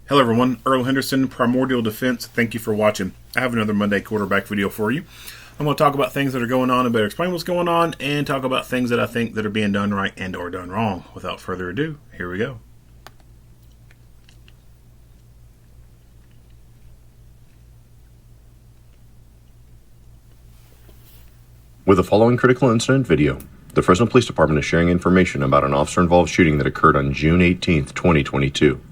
Hello everyone, Earl Henderson, Primordial Defense. Thank you for watching. I have another Monday quarterback video for you. I'm going to talk about things that are going on and better explain what's going on and talk about things that I think that are being done right and or done wrong. Without further ado, here we go. With the following critical incident video, the Fresno Police Department is sharing information about an officer-involved shooting that occurred on June 18, 2022.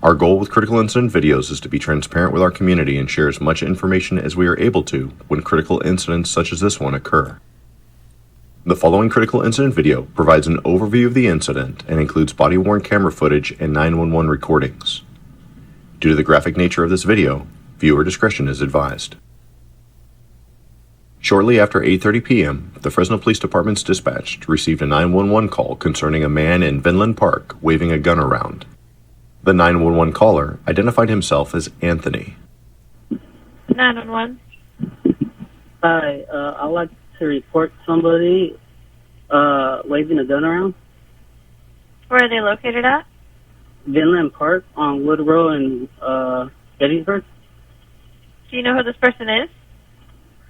Our goal with critical incident videos is to be transparent with our community and share as much information as we are able to when critical incidents such as this one occur. The following critical incident video provides an overview of the incident and includes body-worn camera footage and 911 recordings. Due to the graphic nature of this video, viewer discretion is advised. Shortly after 8:30 p.m., the Fresno Police Department's dispatch received a 911 call concerning a man in Vinland Park waving a gun around. The 911 caller identified himself as Anthony. 911. Hi, I'd like to report somebody waving a gun around. Where are they located at? Vinland Park on Woodrow and Gettysburg. Do you know who this person is?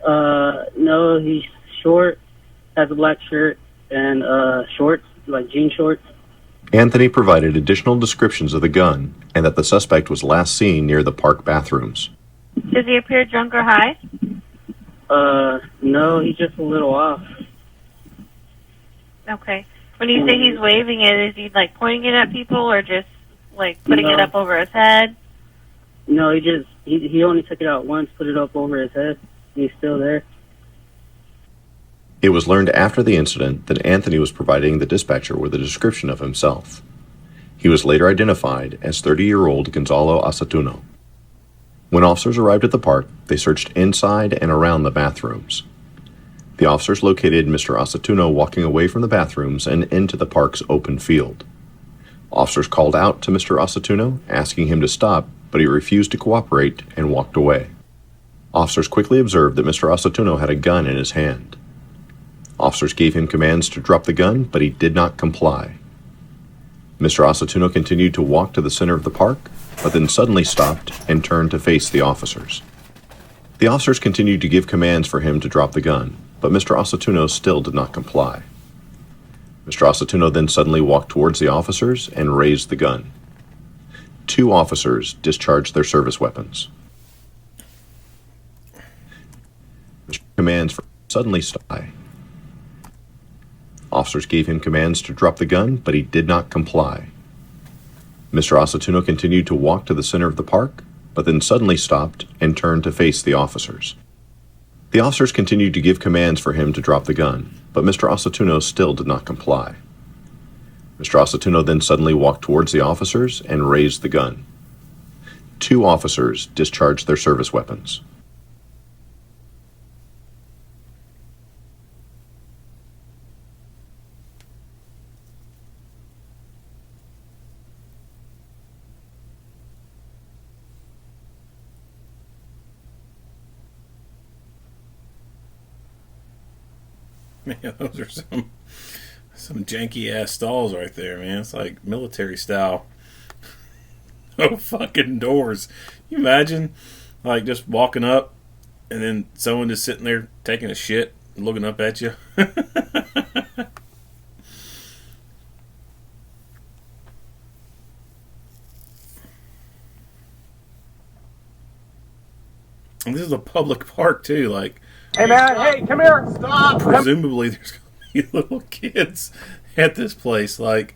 No, he's short, has a black shirt and shorts, like jean shorts. Anthony provided additional descriptions of the gun and that the suspect was last seen near the park bathrooms. Does he appear drunk or high? No, he's just a little off. Okay. When you say he's waving it, is he like pointing it at people or just like putting it up over his head? No, he only took it out once, put it up over his head. He's still there. It was learned after the incident that Anthony was providing the dispatcher with a description of himself. He was later identified as 30-year-old Gonzalo Aceituno. When officers arrived at the park, they searched inside and around the bathrooms. The officers located Mr. Aceituno walking away from the bathrooms and into the park's open field. Officers called out to Mr. Aceituno, asking him to stop, but he refused to cooperate and walked away. Officers quickly observed that Mr. Aceituno had a gun in his hand. Officers gave him commands to drop the gun, but he did not comply. Mr. Aceituno continued to walk to the center of the park, but then suddenly stopped and turned to face the officers. The officers continued to give commands for him to drop the gun, but Mr. Aceituno still did not comply. Mr. Aceituno then suddenly walked towards the officers and raised the gun. Two officers discharged their service weapons. Commands for suddenly stop. Officers gave him commands to drop the gun, but he did not comply. Mr. Aceituno continued to walk to the center of the park, but then suddenly stopped and turned to face the officers. The officers continued to give commands for him to drop the gun, but Mr. Aceituno still did not comply. Mr. Aceituno then suddenly walked towards the officers and raised the gun. Two officers discharged their service weapons. Man, those are some janky ass stalls right there, man. It's like military style. No fucking doors. You imagine, like, just walking up and then someone just sitting there taking a shit and looking up at you. And this is a public park too, like. Hey man, hey, come here, stop! Presumably there's going to be little kids at this place. Like,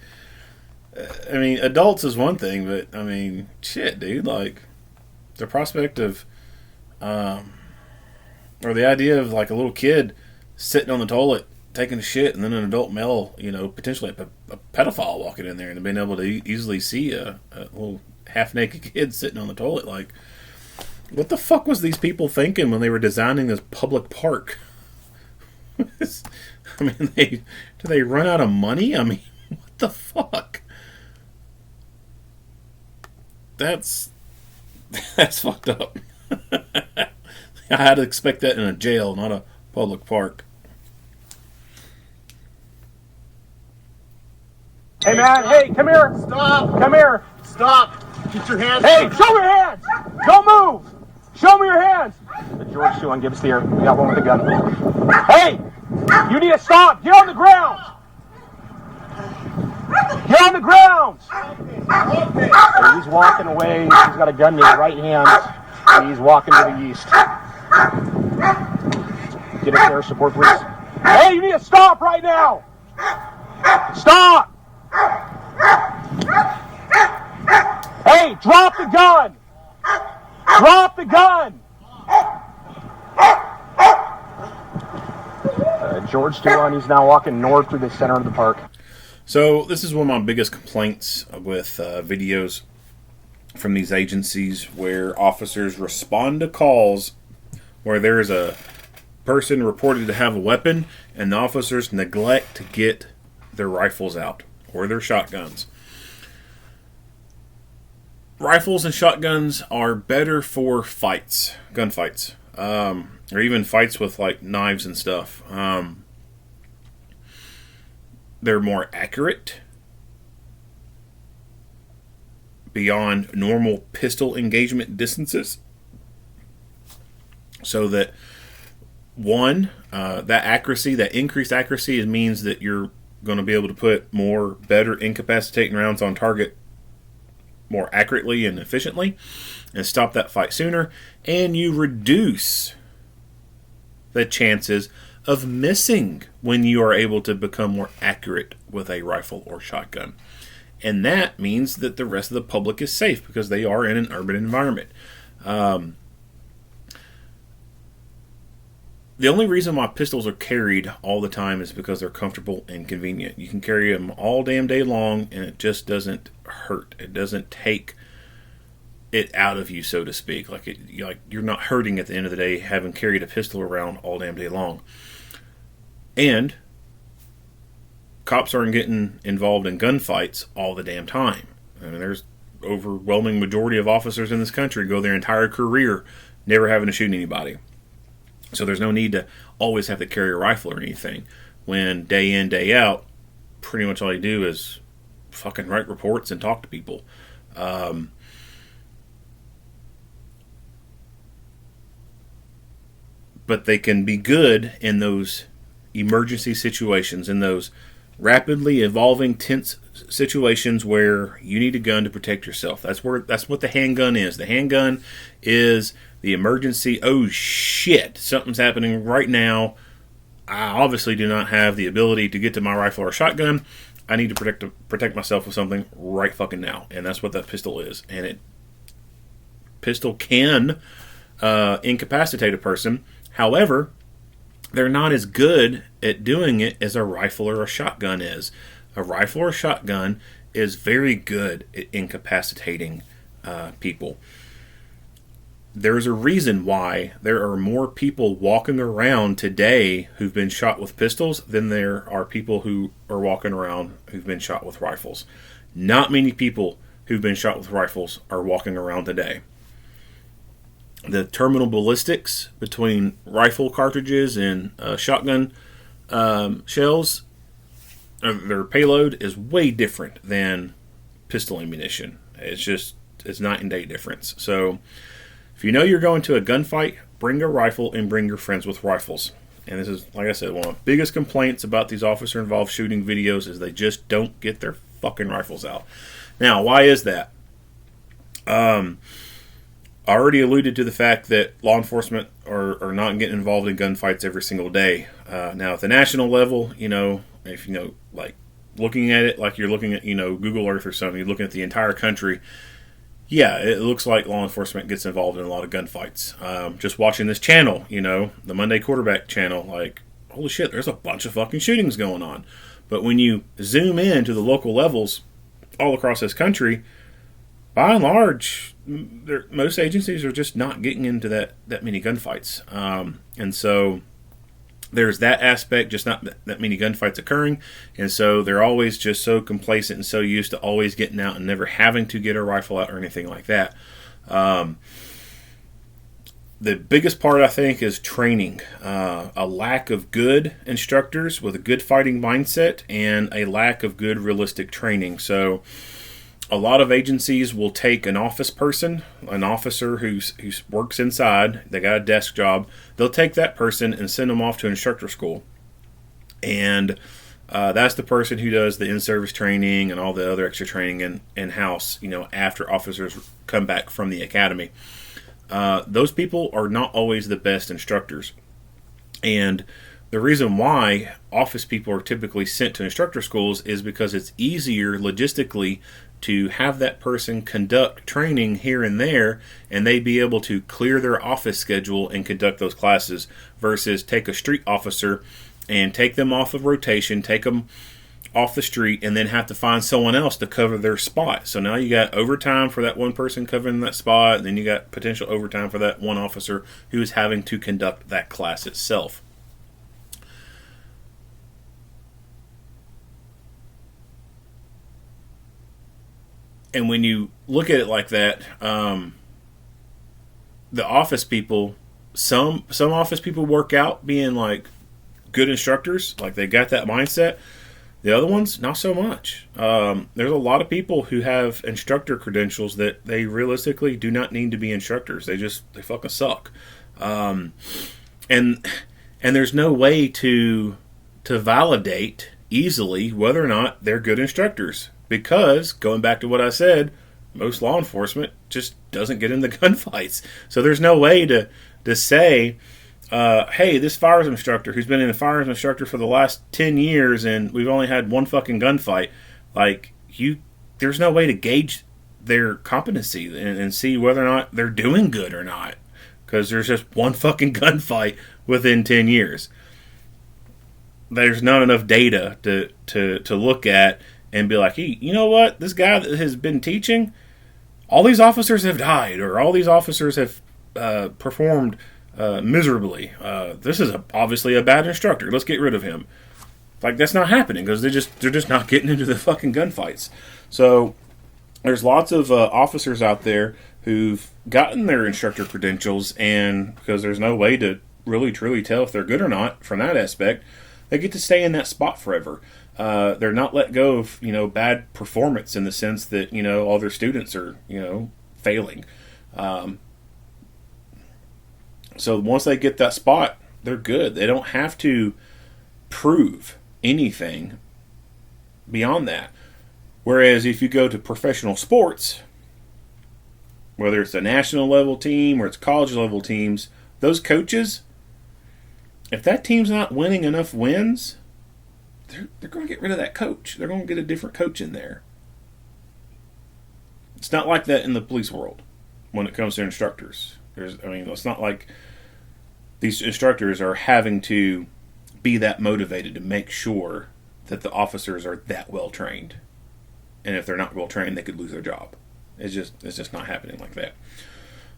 I mean, adults is one thing, but I mean, shit, dude. Like, the prospect of, or the idea of like a little kid sitting on the toilet taking a shit, and then an adult male, potentially a pedophile walking in there and being able to easily see a little half-naked kid sitting on the toilet, like. What the fuck was these people thinking when they were designing this public park? I mean, do they run out of money? I mean, what the fuck? That's fucked up. I had to expect that in a jail, not a public park. Hey man, hey, come here, stop, come here, stop. Get your hands. Hey, show your hands. Don't move. Show me your hands. George, 2 on, give us the air. We got one with a gun. Hey, you need to stop. Get on the ground. Get on the ground. So he's walking away. He's got a gun in his right hand. He's walking to the east. Get us air support, please. Hey, you need to stop right now. Stop. Hey, drop the gun. Drop the gun. George 2 on, he's now walking north through the center of the park. So this is one of my biggest complaints with videos from these agencies where officers respond to calls where there is a person reported to have a weapon and the officers neglect to get their rifles out or their shotguns. Rifles and shotguns are better for fights, gunfights, or even fights with like knives and stuff. They're more accurate beyond normal pistol engagement distances. So that that accuracy, that increased accuracy, means that you're going to be able to put better incapacitating rounds on target more accurately and efficiently and stop that fight sooner, and you reduce the chances of missing when you are able to become more accurate with a rifle or shotgun. And that means that the rest of the public is safe because they are in an urban environment. The only reason why pistols are carried all the time is because they're comfortable and convenient. You can carry them all damn day long and it just doesn't hurt. It doesn't take it out of you, so to speak. Like you're not hurting at the end of the day having carried a pistol around all damn day long. And cops aren't getting involved in gunfights all the damn time. I mean, there's overwhelming majority of officers in this country go their entire career never having to shoot anybody. So there's no need to always have to carry a rifle or anything. When day in, day out, pretty much all you do is fucking write reports and talk to people. But they can be good in those emergency situations, in those rapidly evolving, tense situations where you need a gun to protect yourself. That's what the handgun is. The handgun is the emergency. Oh shit, something's happening right now. I obviously do not have the ability to get to my rifle or shotgun. I need to protect myself with something right fucking now, and that's what that pistol is. And pistol can incapacitate a person. However, they're not as good at doing it as a rifle or a shotgun is. A rifle or a shotgun is very good at incapacitating people. There's a reason why there are more people walking around today who've been shot with pistols than there are people who are walking around who've been shot with rifles. Not many people who've been shot with rifles are walking around today. The terminal ballistics between rifle cartridges and shotgun shells, their payload is way different than pistol ammunition. It's night and day difference. So if you know you're going to a gunfight, bring a rifle and bring your friends with rifles. And this is, like I said, one of the biggest complaints about these officer-involved shooting videos is they just don't get their fucking rifles out. Now, why is that? I already alluded to the fact that law enforcement are not getting involved in gunfights every single day. Now, at the national level, if like looking at it like you're looking at, Google Earth or something, you're looking at the entire country, yeah, it looks like law enforcement gets involved in a lot of gunfights. Just watching this channel, the Monday Quarterback channel, like, holy shit, there's a bunch of fucking shootings going on. But when you zoom in to the local levels all across this country, by and large, most agencies are just not getting into that many gunfights. And so there's that aspect, just not that many gunfights occurring. And so they're always just so complacent and so used to always getting out and never having to get a rifle out or anything like that. The biggest part, I think, is training. A lack of good instructors with a good fighting mindset and a lack of good realistic training. So A lot of agencies will take an office person, an officer who works inside. They got a desk job. They'll take that person and send them off to instructor school, and that's the person who does the in-service training and all the other extra training in-house. After officers come back from the academy, those people are not always the best instructors, and the reason why office people are typically sent to instructor schools is because it's easier logistically to have that person conduct training here and there, and they be able to clear their office schedule and conduct those classes, versus take a street officer and take them off of rotation, take them off the street, and then have to find someone else to cover their spot. So now you got overtime for that one person covering that spot, and then you got potential overtime for that one officer who is having to conduct that class itself. And when you look at it like that, the office people, some office people work out being like good instructors, like they got that mindset. The other ones, not so much. There's a lot of people who have instructor credentials that they realistically do not need to be instructors. They fucking suck. And there's no way to validate easily whether or not they're good instructors. Because, going back to what I said, most law enforcement just doesn't get into gunfights. So there's no way to say, hey, this firearms instructor who's been a firearms instructor for the last 10 years and we've only had one fucking gunfight, there's no way to gauge their competency and see whether or not they're doing good or not. Because there's just one fucking gunfight within 10 years. There's not enough data to look at and be like, hey, you know what? This guy that has been teaching, all these officers have died, or all these officers have performed miserably. This is obviously a bad instructor. Let's get rid of him. That's not happening because they're just not getting into the fucking gunfights. So there's lots of officers out there who've gotten their instructor credentials, and because there's no way to really truly tell if they're good or not from that aspect, they get to stay in that spot forever. They're not let go of, bad performance in the sense that, all their students are, failing. So once they get that spot, they're good. They don't have to prove anything beyond that. Whereas if you go to professional sports, whether it's a national level team or it's college level teams, those coaches, if that team's not winning enough wins, they're going to get rid of that coach. They're going to get a different coach in there. It's not like that in the police world when it comes to instructors. It's not like these instructors are having to be that motivated to make sure that the officers are that well trained. And if they're not well trained, they could lose their job. It's just not happening like that.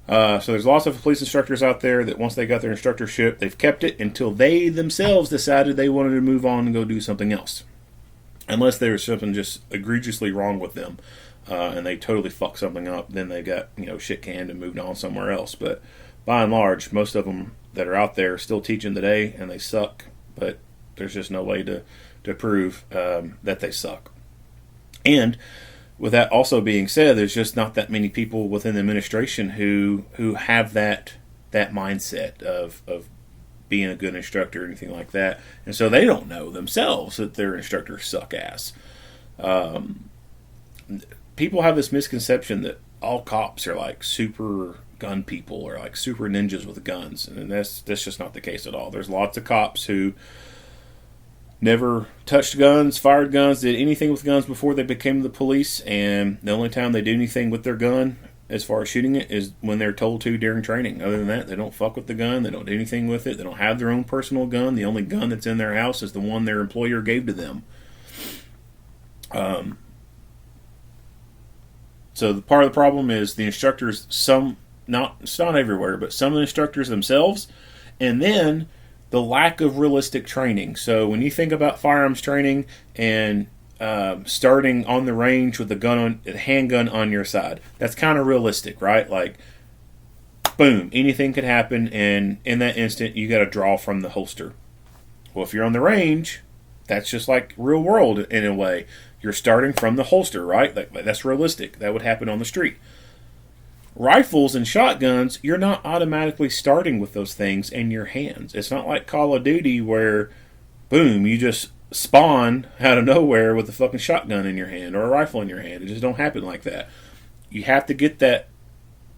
So there's lots of police instructors out there that once they got their instructorship, they've kept it until they themselves decided they wanted to move on and go do something else. Unless there's something just egregiously wrong with them and they totally fuck something up, then they got shit canned and moved on somewhere else. But by and large, most of them that are out there are still teaching today, and they suck. But there's just no way to prove that they suck. And with that also being said, there's just not that many people within the administration who have that mindset of being a good instructor or anything like that. And so they don't know themselves that their instructors suck ass. People have this misconception that all cops are like super gun people or like super ninjas with guns. And that's just not the case at all. There's lots of cops who never touched guns, fired guns, did anything with guns before they became the police, and the only time they do anything with their gun as far as shooting it is when they're told to during training. Other than that, they don't fuck with the gun, they don't do anything with it, they don't have their own personal gun. The only gun that's in their house is the one their employer gave to them. So the part of the problem is the instructors, it's not everywhere, but some of the instructors themselves, and then the lack of realistic training. So when you think about firearms training and starting on the range with a handgun on your side, that's kind of realistic, right? Like, boom, anything could happen, and in that instant, you got to draw from the holster. Well, if you're on the range, that's just like real world in a way. you're starting from the holster, right? That's realistic. That would happen on the street. Rifles and shotguns, you're not automatically starting with those things in your hands. It's not like Call of Duty where, boom, you just spawn out of nowhere with a fucking shotgun in your hand or a rifle in your hand. It just don't happen like that. You have to get that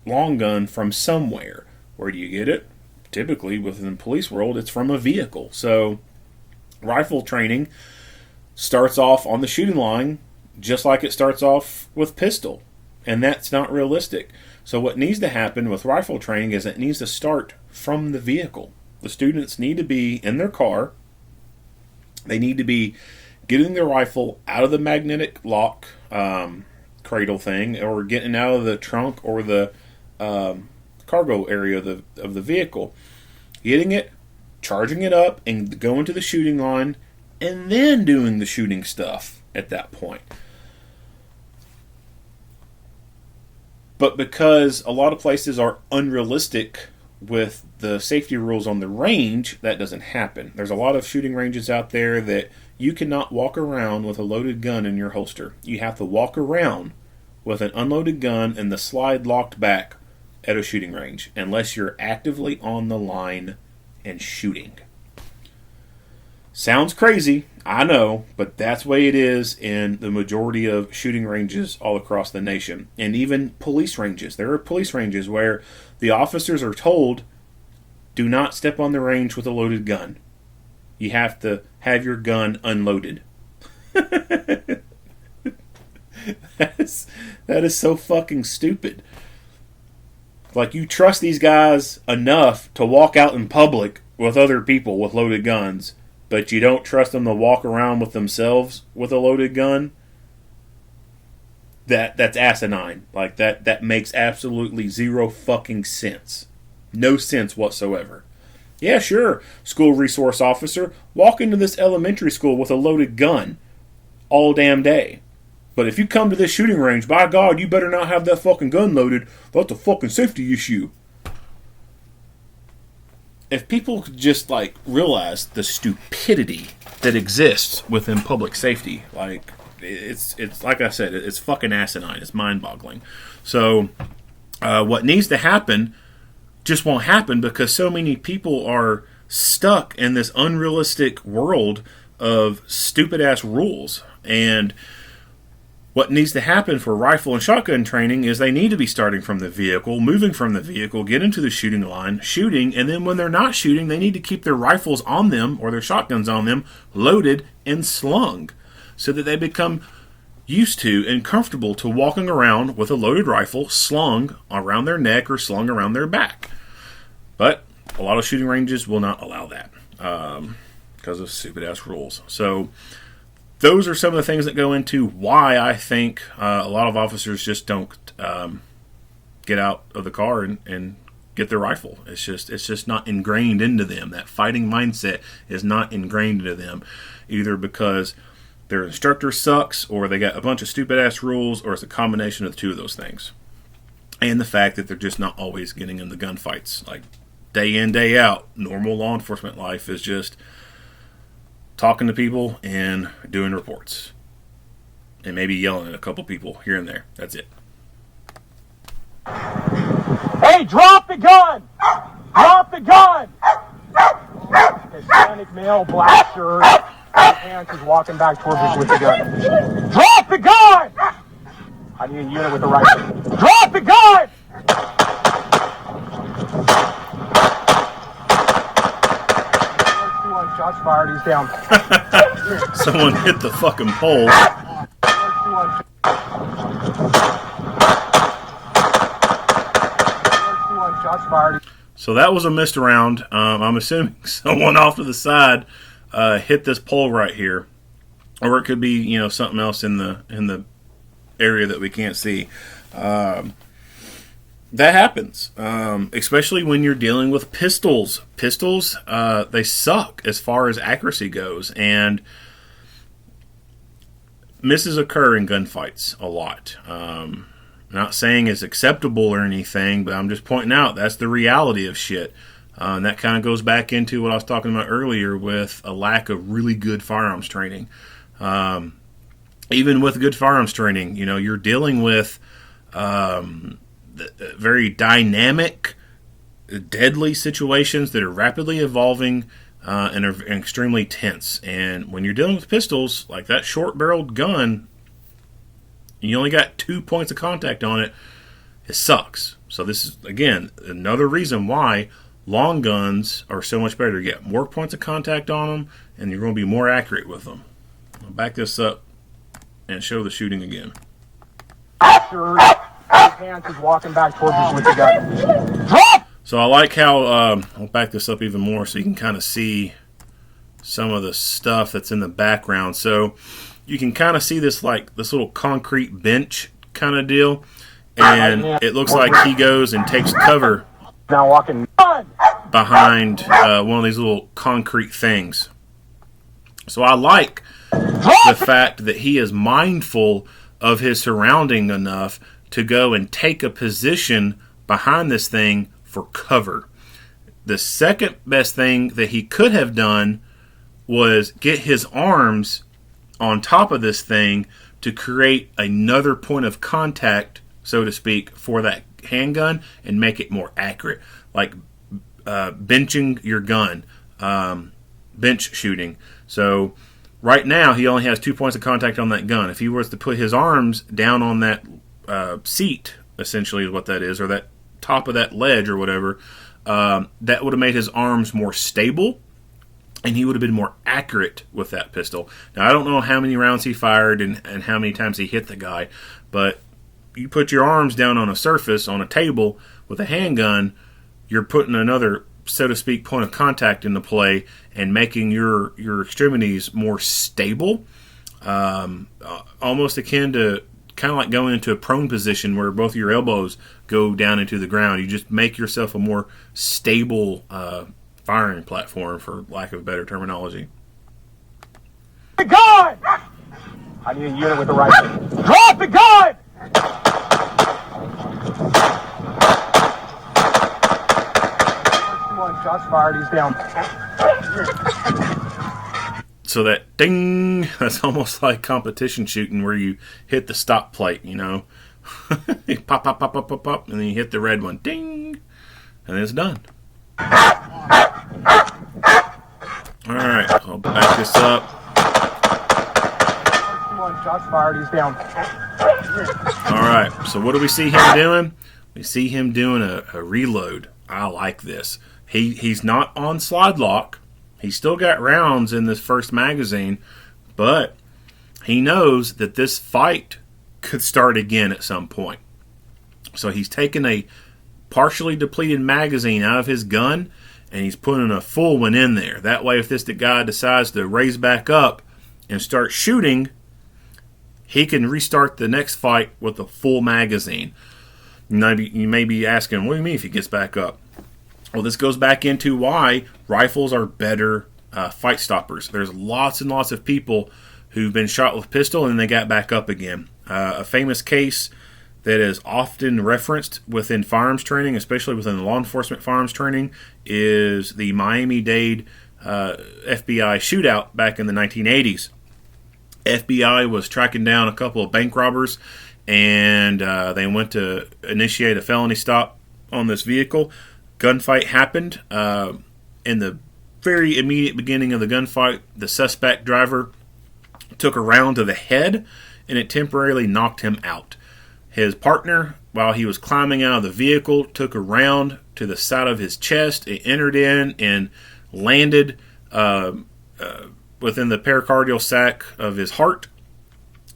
long gun from somewhere. Where do you get it? Typically, within the police world, it's from a vehicle. So, rifle training starts off on the shooting line just like it starts off with pistol. And that's not realistic. So what needs to happen with rifle training is it needs to start from the vehicle. The students need to be in their car. They need to be getting their rifle out of the magnetic lock cradle thing, or getting out of the trunk or the cargo area of the vehicle. Getting it, charging it up, and going to the shooting line, and then doing the shooting stuff at that point. But because a lot of places are unrealistic with the safety rules on the range, that doesn't happen. There's a lot of shooting ranges out there that you cannot walk around with a loaded gun in your holster. You have to walk around with an unloaded gun and the slide locked back at a shooting range, unless you're actively on the line and shooting. Sounds crazy, I know, but that's the way it is in the majority of shooting ranges all across the nation. And even police ranges. There are police ranges where the officers are told, do not step on the range with a loaded gun. You have to have your gun unloaded. That is so fucking stupid. Like, you trust these guys enough to walk out in public with other people with loaded guns, but you don't trust them to walk around with themselves with a loaded gun? That's asinine. Like, that makes absolutely zero fucking sense. No sense whatsoever. Yeah, sure, school resource officer, walk into this elementary school with a loaded gun all damn day. But if you come to this shooting range, by God, you better not have that fucking gun loaded. That's a fucking safety issue. If people could just, like, realize the stupidity that exists within public safety, like, it's like I said, it's fucking asinine. It's mind-boggling. So, what needs to happen just won't happen because so many people are stuck in this unrealistic world of stupid-ass rules. And what needs to happen for rifle and shotgun training is they need to be starting from the vehicle, moving from the vehicle, get into the shooting line, shooting, and then when they're not shooting, they need to keep their rifles on them or their shotguns on them, loaded and slung, so that they become used to and comfortable to walking around with a loaded rifle slung around their neck or slung around their back. But a lot of shooting ranges will not allow that because of stupid-ass rules. So those are some of the things that go into why I think a lot of officers just don't get out of the car and get their rifle. It's just not ingrained into them. That fighting mindset is not ingrained into them, either because their instructor sucks, or they got a bunch of stupid-ass rules, or it's a combination of the two of those things. And the fact that they're just not always getting in the gunfights. Like, day in, day out, normal law enforcement life is just talking to people and doing reports. And maybe yelling at a couple people here and there. That's it. Hey, drop the gun! Drop the gun! Hispanic male, black shirt, pants is walking back towards us with the gun. Drop the gun! I need a unit with the rifle. Drop the gun! Shots fired, he's down. Someone hit the fucking pole. So that was a missed round. I'm assuming someone off to the side hit this pole right here, or it could be something else in the area that we can't see. That happens, especially when you're dealing with pistols. Pistols, they suck as far as accuracy goes, and misses occur in gunfights a lot. Not saying it's acceptable or anything, but I'm just pointing out that's the reality of shit. And that kind of goes back into what I was talking about earlier with a lack of really good firearms training. even with good firearms training, you're dealing with very dynamic, deadly situations that are rapidly evolving and are extremely tense. And when you're dealing with pistols, like that short-barreled gun, you only got 2 points of contact on it. It sucks. So this is, again, another reason why long guns are so much better. You get more points of contact on them, and you're going to be more accurate with them. I'll back this up and show the shooting again. Sure, his hands is walking back towards us with the gun. Drop! So I like how, I'll back this up even more so you can kind of see some of the stuff that's in the background. So you can kind of see this little concrete bench kind of deal. And it looks like he goes and takes cover Now walking behind one of these little concrete things. So I like the fact that he is mindful of his surrounding enough to go and take a position behind this thing for cover. The second best thing that he could have done was get his arms on top of this thing to create another point of contact, so to speak, for that handgun and make it more accurate. Like benching your gun, bench shooting. So right now he only has 2 points of contact on that gun. If he was to put his arms down on that seat, essentially is what that is, or that top of that ledge or whatever, that would have made his arms more stable, and he would have been more accurate with that pistol. Now, I don't know how many rounds he fired and how many times he hit the guy, but you put your arms down on a surface, on a table, with a handgun, you're putting another, so to speak, point of contact into play and making your extremities more stable, almost akin to kind of like going into a prone position where both your elbows go down into the ground. You just make yourself a more stable firing platform, for lack of better terminology. the gun! I need a unit with a rifle. Drop the gun! One shots fired, he's down. So that ding, that's almost like competition shooting where you hit the stop plate, pop, pop, pop, pop, pop, pop, and then you hit the red one, ding, and it's done. Alright, I'll back this up. One shots fired, he's down. Alright, so what do we see him doing? We see him doing a reload. I like this. He's not on slide lock. He's still got rounds in this first magazine, but he knows that this fight could start again at some point. So he's taken a partially depleted magazine out of his gun, and he's putting a full one in there. That way, if this guy decides to raise back up and start shooting, he can restart the next fight with a full magazine. You may be asking, what do you mean if he gets back up? Well, this goes back into why rifles are better fight stoppers. There's lots and lots of people who've been shot with pistol and they got back up again. A famous case that is often referenced within firearms training, especially within law enforcement firearms training, is the Miami-Dade FBI shootout back in the 1980s. FBI was tracking down a couple of bank robbers, and they went to initiate a felony stop on this vehicle. Gunfight happened. In the very immediate beginning of the gunfight, the suspect driver took a round to the head, and it temporarily knocked him out. His partner, while he was climbing out of the vehicle, took a round to the side of his chest. It entered in and landed within the pericardial sac of his heart.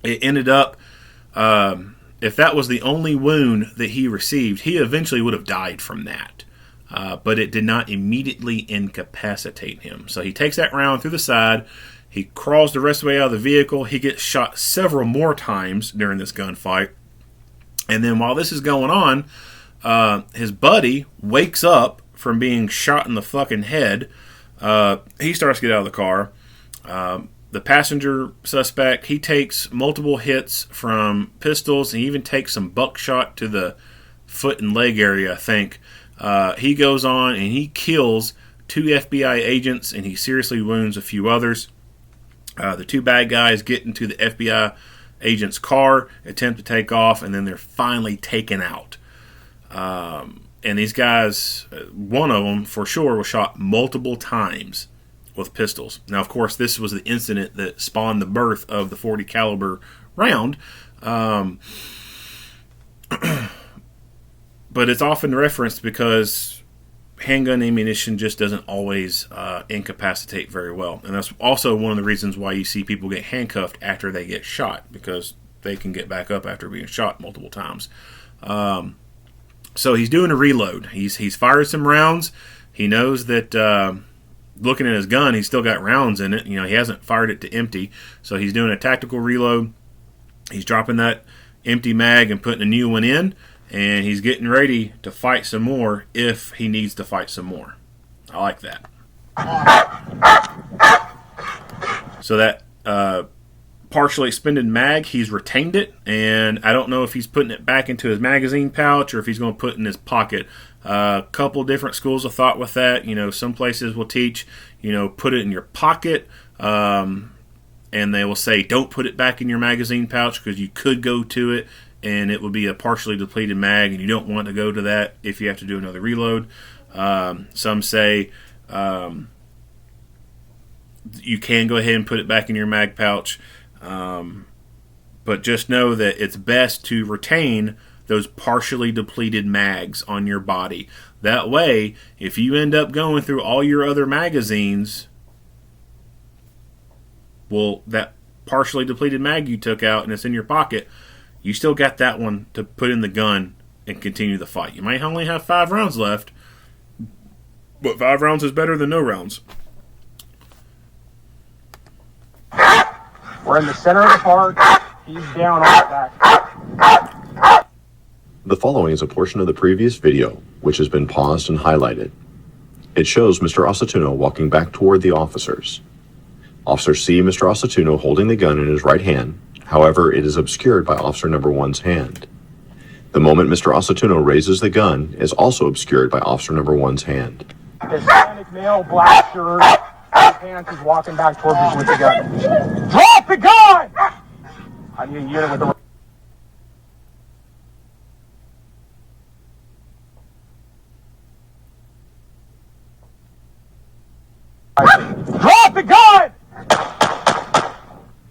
It ended up, if that was the only wound that he received, he eventually would have died from that. But it did not immediately incapacitate him. So he takes that round through the side. He crawls the rest of the way out of the vehicle. He gets shot several more times during this gunfight. And then while this is going on, his buddy wakes up from being shot in the fucking head. He starts to get out of the car. The passenger suspect, he takes multiple hits from pistols. And he even takes some buckshot to the foot and leg area, I think. He goes on and he kills 2 FBI agents and he seriously wounds a few others. The 2 bad guys get into the FBI agent's car, attempt to take off, and then they're finally taken out. And these guys, one of them for sure was shot multiple times with pistols. Now, of course, this was the incident that spawned the birth of the .40 caliber round. But it's often referenced because handgun ammunition just doesn't always incapacitate very well. And that's also one of the reasons why you see people get handcuffed after they get shot, because they can get back up after being shot multiple times. So he's doing a reload. He's fired some rounds. He knows that looking at his gun, he's still got rounds in it. He hasn't fired it to empty. So he's doing a tactical reload. He's dropping that empty mag and putting a new one in. And he's getting ready to fight some more if he needs to fight some more. I like that. So that partially expended mag, he's retained it, and I don't know if he's putting it back into his magazine pouch or if he's going to put it in his pocket. A couple different schools of thought with that. Some places will teach, put it in your pocket, and they will say don't put it back in your magazine pouch because you could go to it and it would be a partially depleted mag, and you don't want to go to that if you have to do another reload. Some say you can go ahead and put it back in your mag pouch. But just know that it's best to retain those partially depleted mags on your body. That way, if you end up going through all your other magazines, well, that partially depleted mag you took out and it's in your pocket, you still got that one to put in the gun and continue the fight. You might only have 5 rounds left, but 5 rounds is better than no rounds. We're in the center of the park. He's down on his back. The following is a portion of the previous video, which has been paused and highlighted. It shows Mr. Aceituno walking back toward the officers. Officers see Mr. Aceituno holding the gun in his right hand. However, it is obscured by Officer Number 1's hand. The moment Mr. Aceituno raises the gun is also obscured by Officer Number 1's hand. Hispanic male, black shirt, pants, is walking back towards us with the gun. Drop the gun! I need a unit with the... Drop the gun!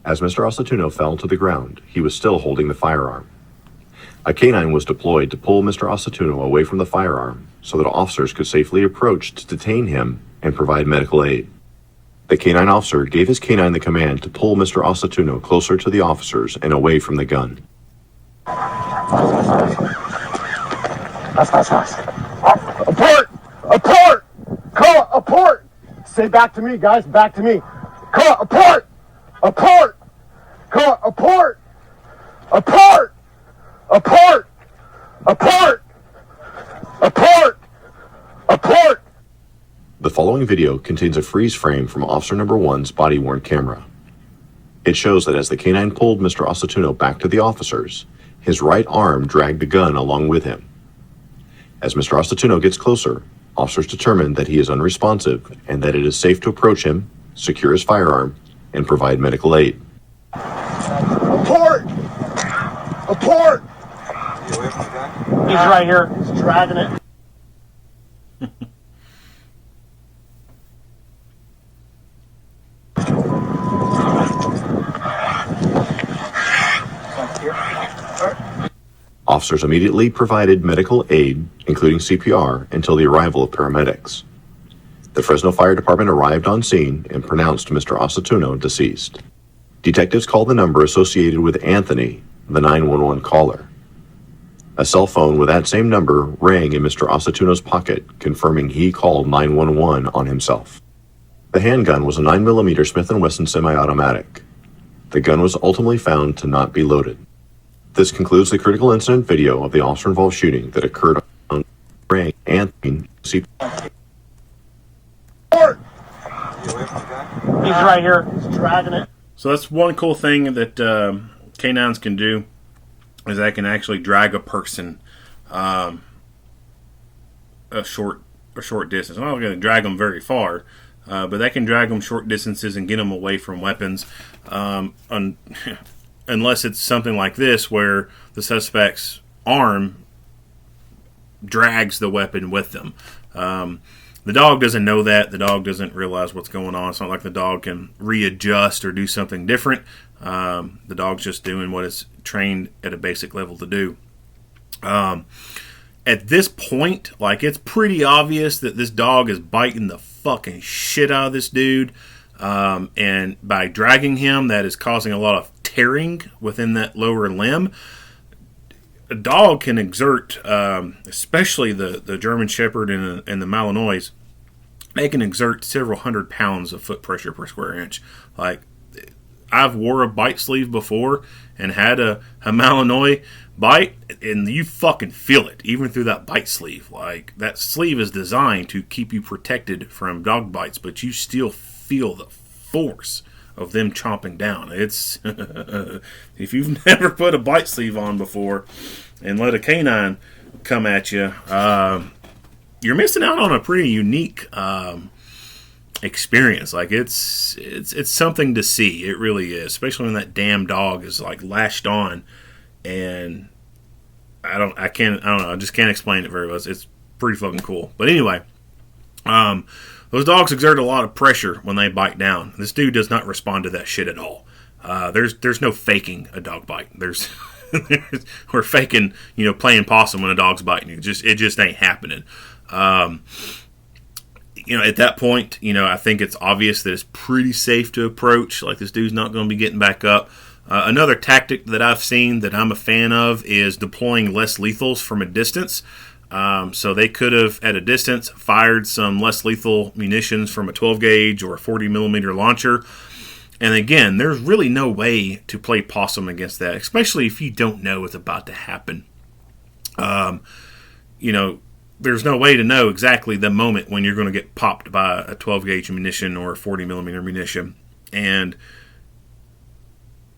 As Mr. Aceituno fell to the ground, he was still holding the firearm. A canine was deployed to pull Mr. Aceituno away from the firearm so that officers could safely approach to detain him and provide medical aid. The canine officer gave his canine the command to pull Mr. Aceituno closer to the officers and away from the gun. Abort! Abort! Call abort! Say back to me, guys, back to me. Call abort! Abort! Call abort! Abort! Abort! Abort! Abort! Abort! The following video contains a freeze frame from Officer Number 1's body-worn camera. It shows that as the canine pulled Mr. Aceituno back to the officers, his right arm dragged the gun along with him. As Mr. Aceituno gets closer, officers determine that he is unresponsive and that it is safe to approach him, secure his firearm, and provide medical aid. Abort! Abort! He's right here. He's dragging it. Officers immediately provided medical aid, including CPR, until the arrival of paramedics. The Fresno Fire Department arrived on scene and pronounced Mr. Aceituno deceased. Detectives called the number associated with Anthony, the 911 caller. A cell phone with that same number rang in Mr. Aceituno's pocket, confirming he called 911 on himself. The handgun was a 9mm Smith & Wesson semi-automatic. The gun was ultimately found to not be loaded. This concludes the critical incident video of the officer-involved shooting that occurred on Ray Anthony. He's right here. He's dragging it. So that's one cool thing that canines can do, is they can actually drag a person a short distance. I'm not going to drag them very far, but they can drag them short distances and get them away from weapons. unless it's something like this where the suspect's arm drags the weapon with them. The dog doesn't know that. The dog doesn't realize what's going on. It's not like the dog can readjust or do something different. The dog's just doing what it's trained at a basic level to do. At this point, like, it's pretty obvious that this dog is biting the fucking shit out of this dude. And by dragging him, that is causing a lot of tearing within that lower limb. A dog can exert, especially the German Shepherd and the Malinois, they can exert several hundred pounds of foot pressure per square inch. Like, I've wore a bite sleeve before and had a Malinois bite, and you fucking feel it, even through that bite sleeve. Like, that sleeve is designed to keep you protected from dog bites, but you still feel the force of them chomping down. It's if you've never put a bite sleeve on before and let a canine come at you, you're missing out on a pretty unique experience. Like, it's something to see. It really is, especially when that damn dog is like lashed on, and I don't know. I just can't explain it very well. It's pretty fucking cool. But anyway, those dogs exert a lot of pressure when they bite down. This dude does not respond to that shit at all. There's no faking a dog bite. We're faking, playing possum when a dog's biting you. It just ain't happening. At that point, I think it's obvious that it's pretty safe to approach. Like, this dude's not going to be getting back up. Another tactic that I've seen that I'm a fan of is deploying less lethals from a distance. So they could have, at a distance, fired some less lethal munitions from a 12 gauge or a 40 millimeter launcher. And again, there's really no way to play possum against that, especially if you don't know what's about to happen. There's no way to know exactly the moment when you're going to get popped by a 12 gauge munition or a 40 millimeter munition. And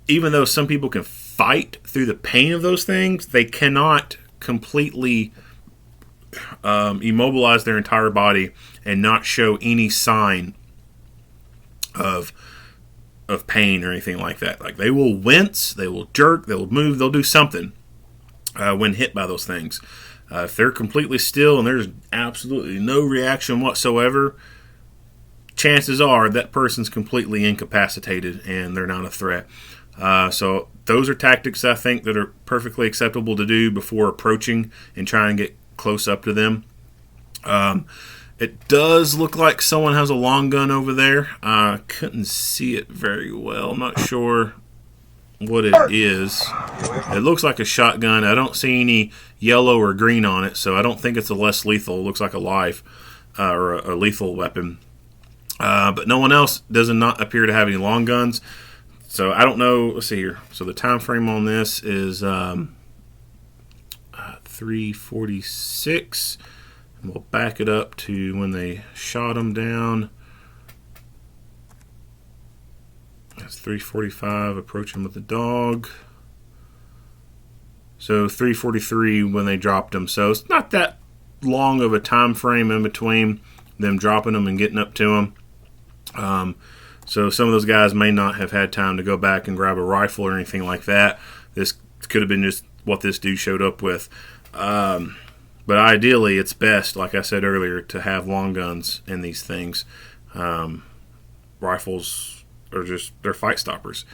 even though some people can fight through the pain of those things, they cannot completely immobilize their entire body and not show any sign of pain or anything like that. Like, they will wince, they will jerk, they will move, they'll do something when hit by those things. If they're completely still and there's absolutely no reaction whatsoever, chances are that person's completely incapacitated and they're not a threat. So those are tactics, I think, that are perfectly acceptable to do before approaching and trying to get close up to them. It does look like someone has a long gun over there. I couldn't see it very well. I'm not sure what it is. It looks like a shotgun. I don't see any yellow or green on it, so I don't think it's a less lethal. It looks like a live or a lethal weapon. But no one else does not appear to have any long guns. So I don't know. Let's see here. So the time frame on this is 3:46. And we'll back it up to when they shot him down. That's 3:45. Approaching with the dog. So 3:43 when they dropped him. So it's not that long of a time frame in between them dropping him and getting up to him. So some of those guys may not have had time to go back and grab a rifle or anything like that. This could have been just what this dude showed up with. But ideally, it's best, like I said earlier, to have long guns in these things. Rifles are they're fight stoppers.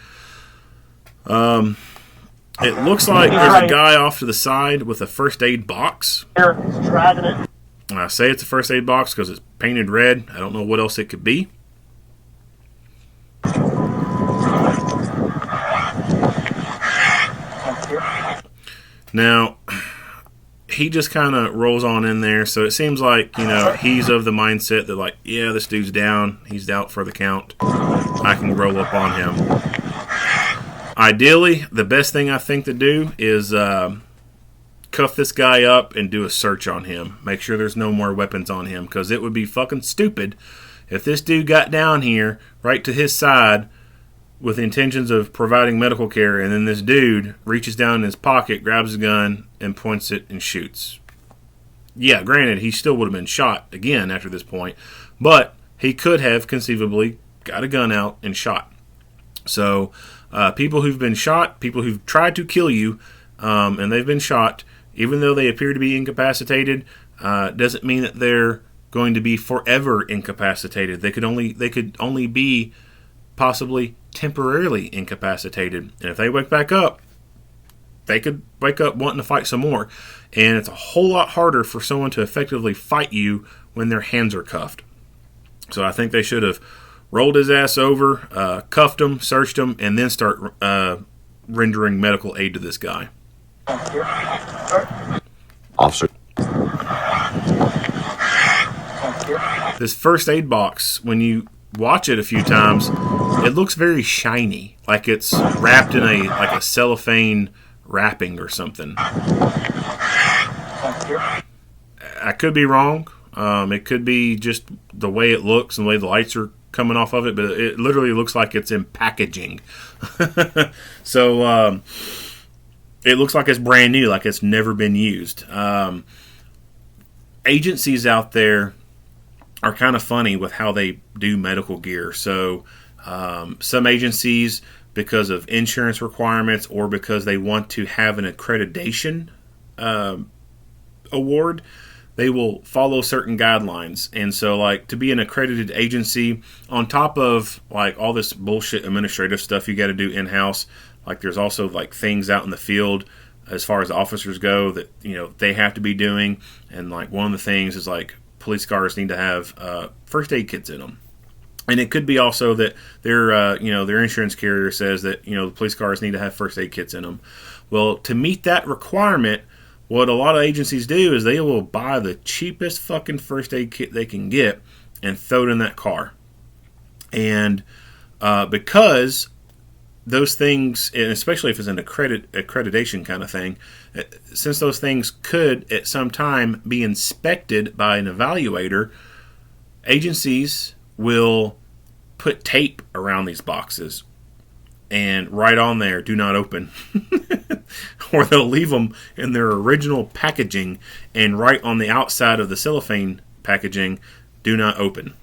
It looks like there's a guy off to the side with a first aid box. Dragging it. And I say it's a first aid box because it's painted red. I don't know what else it could be. Now, he just kind of rolls on in there, so it seems like, he's of the mindset that, like, yeah, this dude's down. He's out for the count. I can roll up on him. Ideally, the best thing I think to do is cuff this guy up and do a search on him. Make sure there's no more weapons on him, because it would be fucking stupid if this dude got down here right to his side with intentions of providing medical care, and then this dude reaches down in his pocket, grabs a gun, and points it and shoots. Yeah, granted, he still would have been shot again after this point, but he could have conceivably got a gun out and shot. So people who've been shot, people who've tried to kill you, and they've been shot, even though they appear to be incapacitated, doesn't mean that they're going to be forever incapacitated. They could only be possibly temporarily incapacitated. And if they wake back up, they could wake up wanting to fight some more. And it's a whole lot harder for someone to effectively fight you when their hands are cuffed. So I think they should have rolled his ass over, cuffed him, searched him, and then start rendering medical aid to this guy. Officer. This first aid box, when you watch it a few times, it looks very shiny, like it's wrapped in a cellophane wrapping or something. I could be wrong. It could be just the way it looks and the way the lights are coming off of it, but it literally looks like it's in packaging. So it looks like it's brand new, like it's never been used. Agencies out there are kind of funny with how they do medical gear. So some agencies, because of insurance requirements or because they want to have an accreditation award, they will follow certain guidelines. And so, like, to be an accredited agency, on top of like all this bullshit administrative stuff you got to do in-house, like there's also like things out in the field as far as officers go that, you know, they have to be doing. And like one of the things is like police cars need to have first aid kits in them. And it could be also that their insurance carrier says that, you know, the police cars need to have first aid kits in them. Well, to meet that requirement, what a lot of agencies do is they will buy the cheapest fucking first aid kit they can get and throw it in that car. And because those things, and especially if it's an accreditation kind of thing, since those things could at some time be inspected by an evaluator, agencies will put tape around these boxes and write on there, "Do not open." Or they'll leave them in their original packaging and write on the outside of the cellophane packaging, "Do not open."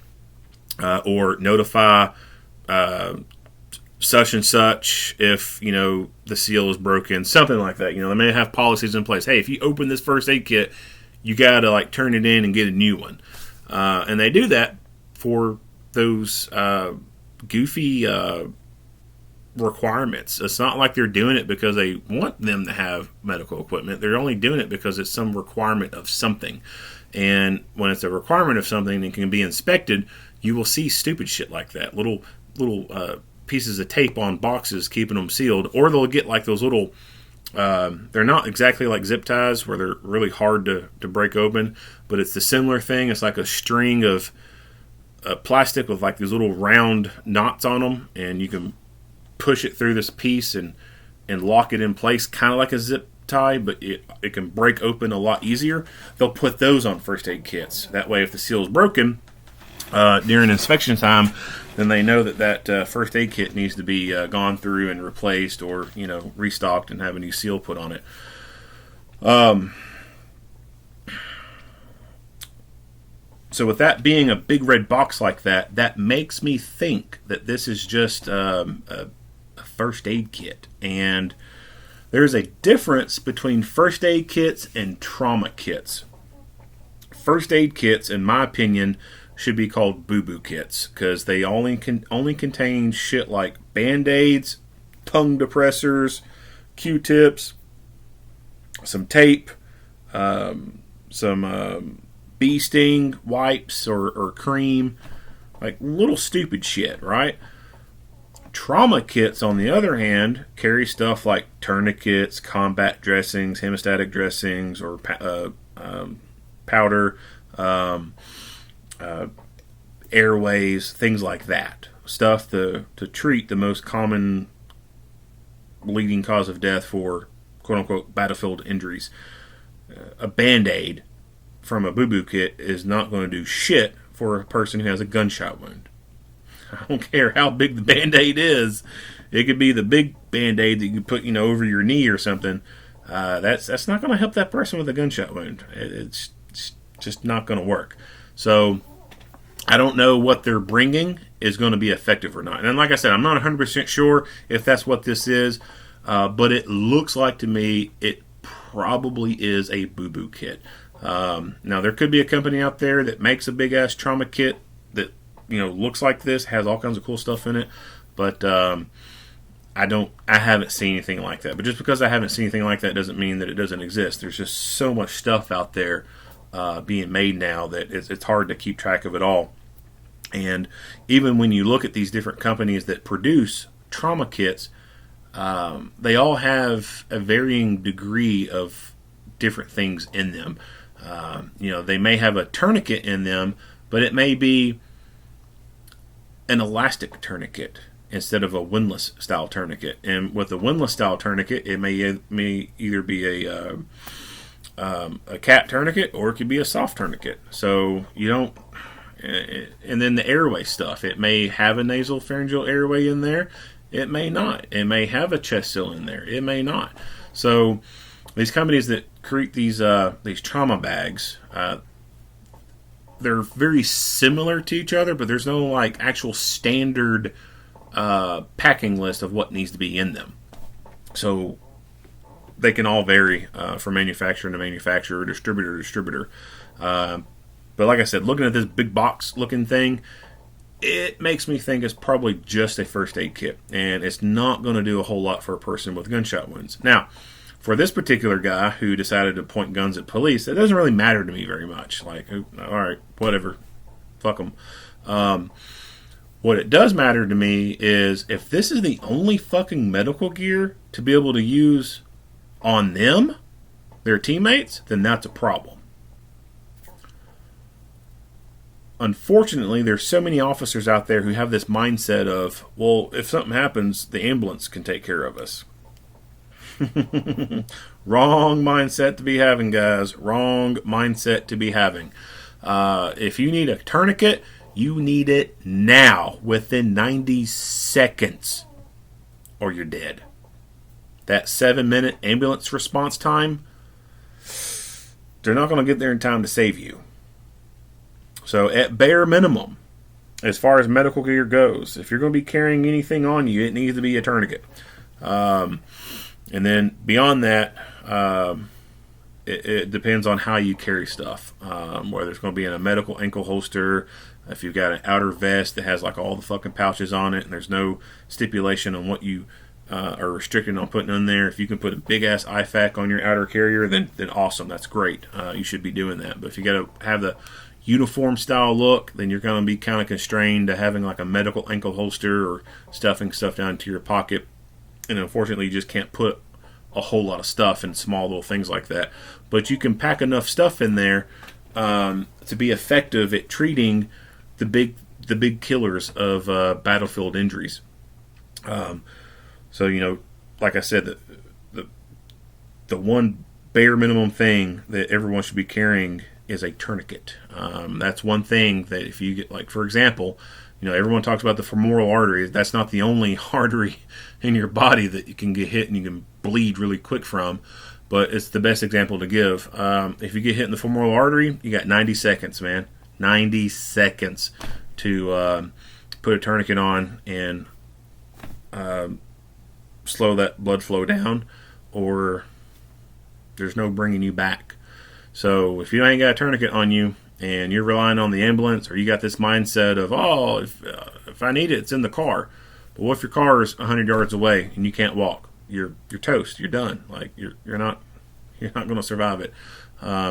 Or notify such and such if, you know, the seal is broken, something like that. You know, they may have policies in place. Hey, if you open this first aid kit, you got to like turn it in and get a new one. And they do that for those goofy requirements. It's not like they're doing it because they want them to have medical equipment. They're only doing it because it's some requirement of something. And when it's a requirement of something and can be inspected, you will see stupid shit like that. Little pieces of tape on boxes keeping them sealed. Or they'll get like those little, they're not exactly like zip ties where they're really hard to break open, but it's the similar thing. It's like a string of plastic with like these little round knots on them, and you can push it through this piece and lock it in place, kind of like a zip tie, but it can break open a lot easier. They'll put those on first aid kits. That way, if the seal is broken during inspection time, then they know that first aid kit needs to be gone through and replaced, or, you know, restocked and have a new seal put on it. So with that being a big red box like that, that makes me think that this is just a first aid kit. And there's a difference between first aid kits and trauma kits. First aid kits, in my opinion, should be called boo-boo kits, because they only contain shit like Band-Aids, tongue depressors, Q-tips, some tape, some bee sting wipes or cream, like little stupid shit, right? Trauma kits, on the other hand, carry stuff like tourniquets, combat dressings, hemostatic dressings, or powder, airways, things like that. Stuff to treat the most common leading cause of death for quote-unquote battlefield injuries. A Band-Aid from a boo-boo kit is not going to do shit for a person who has a gunshot wound. I don't care how big the Band-Aid is. It could be the big Band-Aid that you put, you know, over your knee or something. That's not going to help that person with a gunshot wound. It's just not going to work. So I don't know what they're bringing is going to be effective or not. And like I said, I'm not 100% sure if that's what this is, but it looks like to me it probably is a boo-boo kit. Now, there could be a company out there that makes a big-ass trauma kit that, looks like this, has all kinds of cool stuff in it, but I haven't seen anything like that. But just because I haven't seen anything like that doesn't mean that it doesn't exist. There's just so much stuff out there being made now that it's hard to keep track of it all. And even when you look at these different companies that produce trauma kits, they all have a varying degree of different things in them. They may have a tourniquet in them, but it may be an elastic tourniquet instead of a windlass style tourniquet. And with a windlass style tourniquet, it may either be a cap tourniquet or it could be a soft tourniquet. So you don't. And then the airway stuff. It may have a nasal pharyngeal airway in there. It may not. It may have a chest seal in there. It may not. So these companies that create these trauma bags, they're very similar to each other, but there's no like actual standard packing list of what needs to be in them. So they can all vary from manufacturer to manufacturer, distributor to distributor. But like I said, looking at this big box looking thing, it makes me think it's probably just a first aid kit, and it's not going to do a whole lot for a person with gunshot wounds. Now, for this particular guy who decided to point guns at police, it doesn't really matter to me very much. Like, all right, whatever, fuck them. What it does matter to me is if this is the only fucking medical gear to be able to use on them, their teammates, then that's a problem. Unfortunately, there's so many officers out there who have this mindset of, well, if something happens, the ambulance can take care of us. Wrong mindset to be having, guys. Wrong mindset to be having. If you need a tourniquet, you need it now, within 90 seconds, or you're dead. That 7-minute ambulance response time, they're not going to get there in time to save you. So at bare minimum, as far as medical gear goes, if you're going to be carrying anything on you, it needs to be a tourniquet. And then beyond that, it depends on how you carry stuff. Whether it's going to be in a medical ankle holster, if you've got an outer vest that has like all the fucking pouches on it, and there's no stipulation on what you are restricted on putting in there. If you can put a big ass IFAK on your outer carrier, then awesome, that's great. You should be doing that. But if you got to have the uniform style look, then you're going to be kind of constrained to having like a medical ankle holster or stuffing stuff down into your pocket. And unfortunately, you just can't put a whole lot of stuff in small little things like that. But you can pack enough stuff in there to be effective at treating the big killers of battlefield injuries. So like I said, the one bare minimum thing that everyone should be carrying is a tourniquet. That's one thing that if you get, like, for example, everyone talks about the femoral artery. That's not the only artery in your body that you can get hit and you can bleed really quick from, but it's the best example to give. If you get hit in the femoral artery, you got 90 seconds, man. 90 seconds to put a tourniquet on and slow that blood flow down, or there's no bringing you back. So if you ain't got a tourniquet on you and you're relying on the ambulance, or you got this mindset of, oh, if I need it, it's in the car. But what if your car is 100 yards away and you can't walk? You're toast. You're done. Like you're not going to survive it.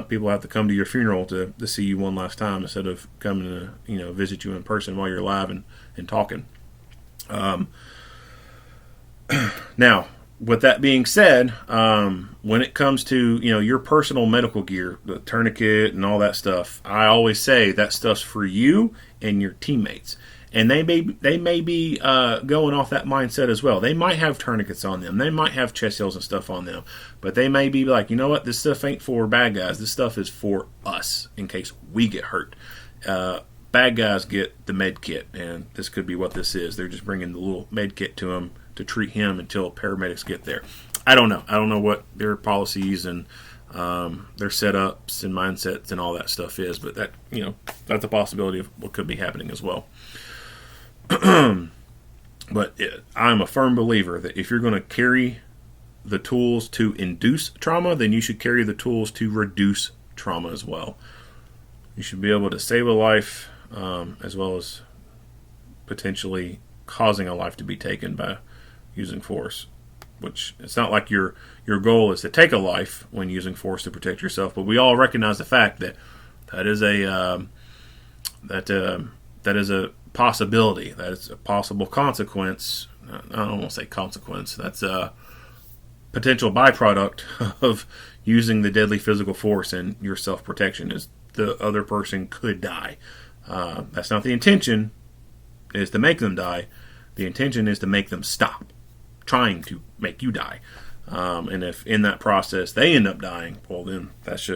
People have to come to your funeral to see you one last time instead of coming to visit you in person while you're alive and talking. Now, with that being said, when it comes to your personal medical gear, the tourniquet and all that stuff, I always say that stuff's for you and your teammates. And they may be going off that mindset as well. They might have tourniquets on them. They might have chest seals and stuff on them. But they may be like, you know what? This stuff ain't for bad guys. This stuff is for us in case we get hurt. Bad guys get the med kit, and this could be what this is. They're just bringing the little med kit to him to treat him until paramedics get there. I don't know. I don't know what their policies and their setups and mindsets and all that stuff is. But that, that's a possibility of what could be happening as well. But I'm a firm believer that if you're going to carry the tools to induce trauma, then you should carry the tools to reduce trauma as well. You should be able to save a life, as well as potentially causing a life to be taken by using force. Which, it's not like your goal is to take a life when using force to protect yourself, but we all recognize the fact that that is a possibility. That is a possible consequence. I don't want to say consequence. That's a potential byproduct of using the deadly physical force in your self-protection, is the other person could die. That's not the intention, is to make them die. The intention is to make them stop trying to make you die. And if in that process they end up dying, well, then that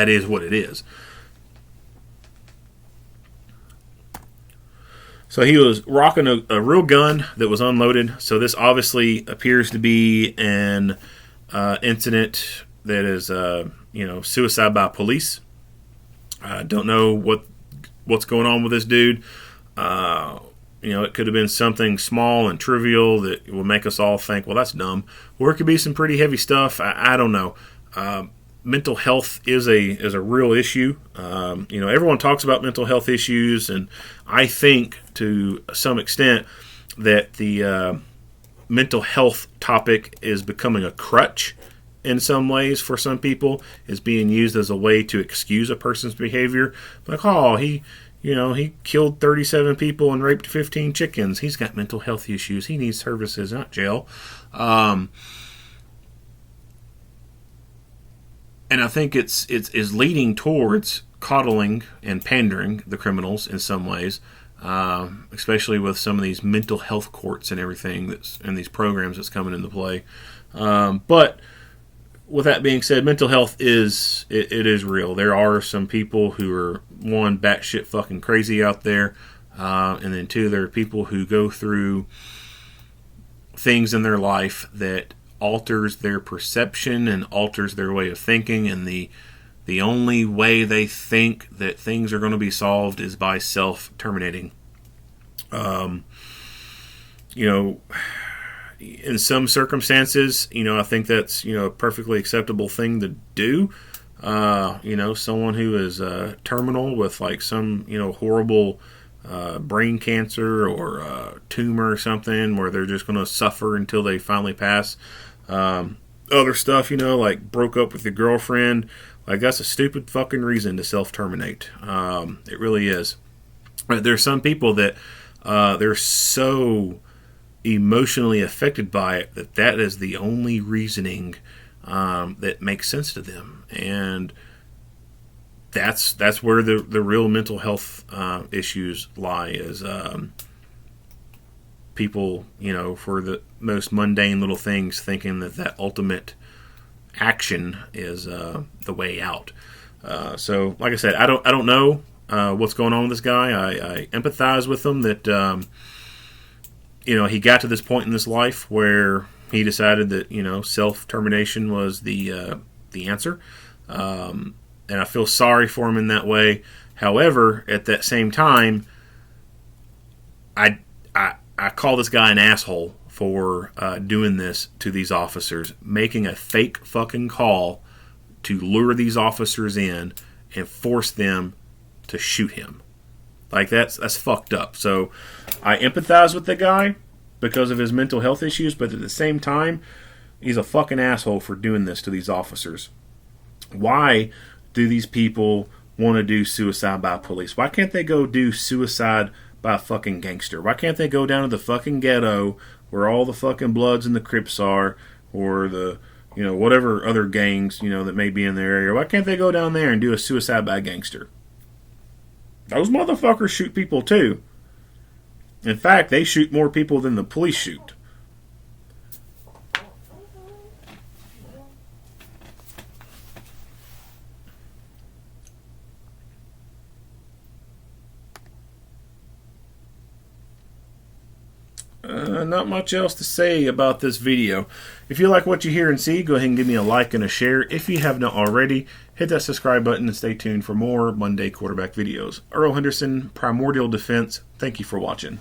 is what it is. So he was rocking a real gun that was unloaded. So this obviously appears to be an incident that is, suicide by police. I don't know what's going on with this dude. It could have been something small and trivial that will make us all think, well, that's dumb. Or it could be some pretty heavy stuff. I don't know. Mental health is a real issue. Everyone talks about mental health issues, and I think to some extent that the mental health topic is becoming a crutch in some ways for some people. Is being used as a way to excuse a person's behavior. Like, oh, he killed 37 people and raped 15 chickens. He's got mental health issues. He needs services, not jail. And I think it's leading towards coddling and pandering the criminals in some ways, especially with some of these mental health courts and everything and these programs that's coming into play. But with that being said, mental health is real. There are some people who are, one, batshit fucking crazy out there, and then two, there are people who go through things in their life that alters their perception and alters their way of thinking, and the only way they think that things are going to be solved is by self-terminating. In some circumstances, I think that's, a perfectly acceptable thing to do. Someone who is terminal with like some, horrible brain cancer or tumor or something where they're just going to suffer until they finally pass. Other stuff, like broke up with your girlfriend, like that's a stupid fucking reason to self-terminate. It really is. But there's some people that they're so emotionally affected by it that is the only reasoning that makes sense to them, and that's where the real mental health issues lie. Is people, for the most mundane little things, thinking that ultimate action is the way out. So, like I said, I don't know what's going on with this guy. I empathize with him that he got to this point in his life where he decided that self-termination was the answer, and I feel sorry for him in that way. However, at that same time, I call this guy an asshole for doing this to these officers, making a fake fucking call to lure these officers in and force them to shoot him. Like, that's fucked up. So I empathize with the guy because of his mental health issues, but at the same time, he's a fucking asshole for doing this to these officers. Why do these people want to do suicide by police? Why can't they go do suicide by a fucking gangster? Why can't they go down to the fucking ghetto where all the fucking Bloods and the Crips are, or the, whatever other gangs, that may be in their area? Why can't they go down there and do a suicide by gangster? Those motherfuckers shoot people too. In fact, they shoot more people than the police shoot. not much else to say about this video. If you like what you hear and see, go ahead and give me a like and a share. If you have not already, hit that subscribe button and stay tuned for more Monday quarterback videos. Earl Henderson, Primordial Defense, thank you for watching.